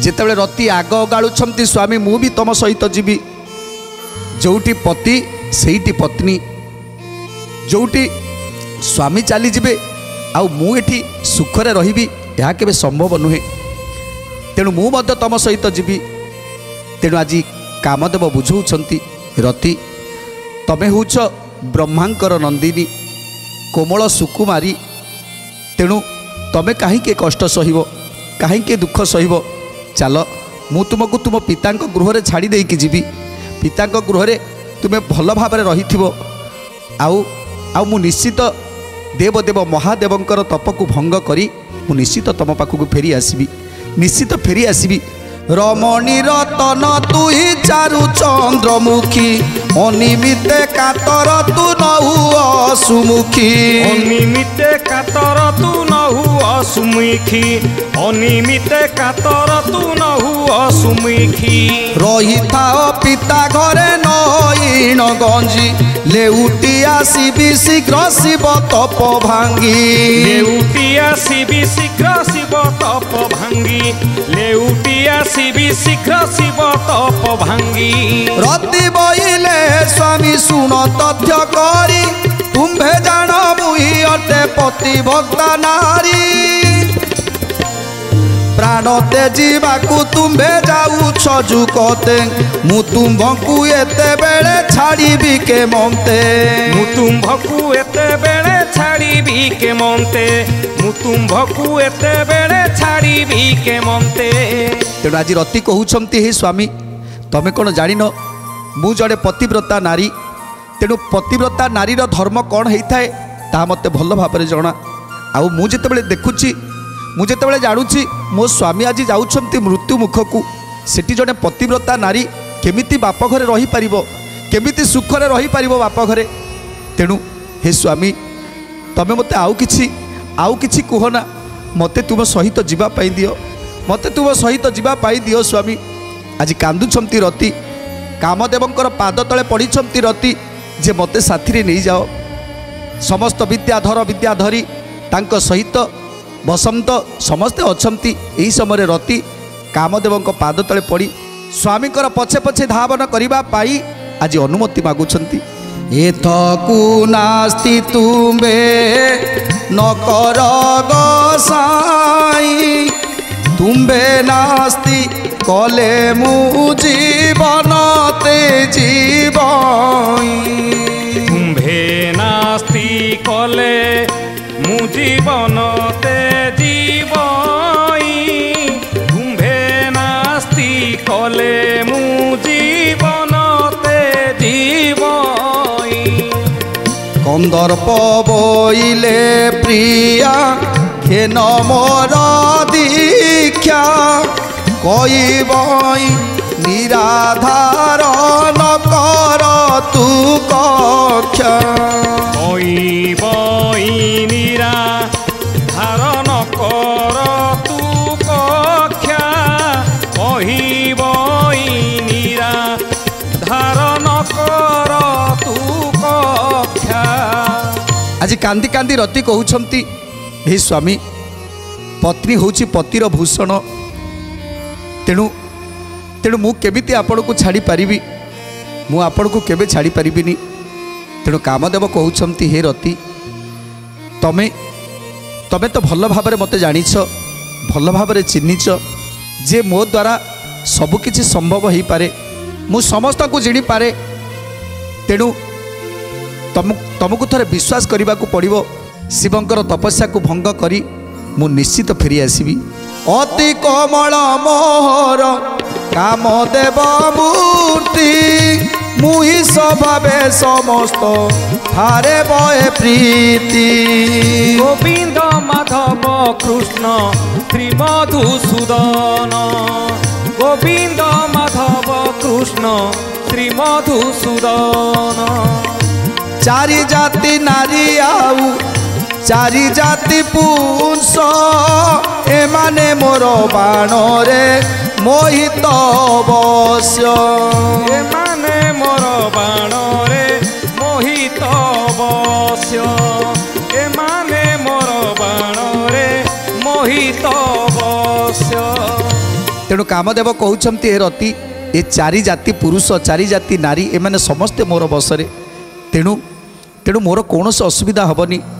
जेतेबेले रति आग गाड़ुछंती स्वामी मु भी तुम सहित जीवी जोटी पति सेठी पत्नी जोटी स्वामी चली जीवे आउ मु एठी सुखरे रहिबी यह केबे संभव नुहे तेणु मु मध्य तुम सहित जीवी तेणु आज कामदेव बुझौछंती रति तमे होउछ ब्रह्मांकर नंदिनी कोमल सुकुमारी तेणु तमे कहीं कष्ट सहब कहीं दुख सहब चल मु तुमको तुम पिता गृह छाड़ी देकी जीवी पिता गृह तुम्हें भल भाव रही आउ निश्चित देवदेव महादेवंकर तपक भंग करी मु निश्चित तुम पाखक फेरी आसबि निश्चित फेरी आसबि रमणी रतन तुही चारु चंद्रमुखी अनिमिते कातर तू नहु असुमुखी अनिमिते कातर तू नहु असुमुखी अनिमिते कातर तू नहु असुमुखी रही था पिता घरे नईन गंजी लेउटी आसीबी शीघ्र शिव तप भांगी लेउटी आसीबी शीघ्र शिव तप भांगी लेउटी आसीबी शीघ्र शिव तप भांगी रति बइले स्वामी सुन तथ्य करी तुम्भे जान मुही अटे पति भक्ता नारी प्राण तेजीवाकू तुम्भे जाऊ छजु कते मु तुम्भकू एते बेले छाड़ीबी के ममते मु तुम्भकू एते बेले छाड़ीबी के ममते मु तुम्भकू एते बेले छाड़ीबी के ममते। तेणु आज रति कहउछंती हे स्वामी तमे कोन जानिन मु जड़े पतिव्रता नारी तेणु पतिव्रता नारीर धर्म कौन होता है ता मते भल भाव जना आउ मु जेतेबेले देखुची मु जेतेबेले जानुची मो स्वामी आज जाउछंती मृत्यु मुखकू सेठी जड़े पतिव्रता नारी केमिति बाप घरे रही पारिबो केमिति सुखरे रही पारिबो बाप घरे तेणु हे स्वामी तमे मते आउ किछि कहना मते तुम सहित जीवा पाई दियो मते तुम सहित जीवा पाई दियो स्वामी आज कांदुछंती रति कामदेवंकर पाद तले पड़ीछंती रति जे मते साथी रे नहीं जाओ समस्त विद्याधर विद्याधरी तांक सहित बसंत समस्ते अच्छंती एही समय रति कामदेवंक पाद तले पड़ी स्वामीकर पछे पछे धावन करिबा पाई आज अनुमति मागुछंती एथकु नास्ति तुम्बे न कर गोसाई तुम्बे नास्ति कले मु जीवन ते जीवई तुम्भे नास्ति कले मु जीवन ते जीवई तुम्भे नास्ति कले मु जीवन ते जीवई कंदर्प बोइले प्रिया घेन मोर दीक्षा कोई बई निराधार न कर तू कक्षा कोई बई निराधार न कर तू कक्षा कोई बई निराधार न कर तू कक्षा। आज कांदी कांदी रति कहउछंती हे स्वामी पत्नी होची पतिर भूषण तेणु तेणु मु केमिति आपण को छाड़ी पारिबी मु आपण को केबे छाड़ी पारिबिनी तेणु कामदेव कहउछंती हे रति तमे तमे तो भल भाव मते जानिछ भल भाव चिन्हिछ जे मो द्वारा सबकिछि संभव हो पारे मु समस्त को जिणी पारे तेणु तुमको थरे विश्वास करने को पड़ो शिवंकर तपस्या को भंग करी मु निश्चित फेरी आसबि अति कमल मोहर कामदेव मूर्ति मुहि स्वभावे समस्त थारे बहे प्रीति गोविंद माधव कृष्ण श्री मधुसूदन गोविंद माधव कृष्ण श्री मधुसूदन चारि जाति नारी आउ चारि जाति पुंस एमाने मोर बाण रे मोहित अवश्य एमाने मोर बाण रे मोहित अवश्य एमाने मोर बाण रे मोहित अवश्य। तेणु कामदेव कहते हे रति ए चारि जाति पुरुष चारि जाति नारी एमाने समस्ते मोर बसरे तेणु तेणु मोर कौन असुविधा हेनी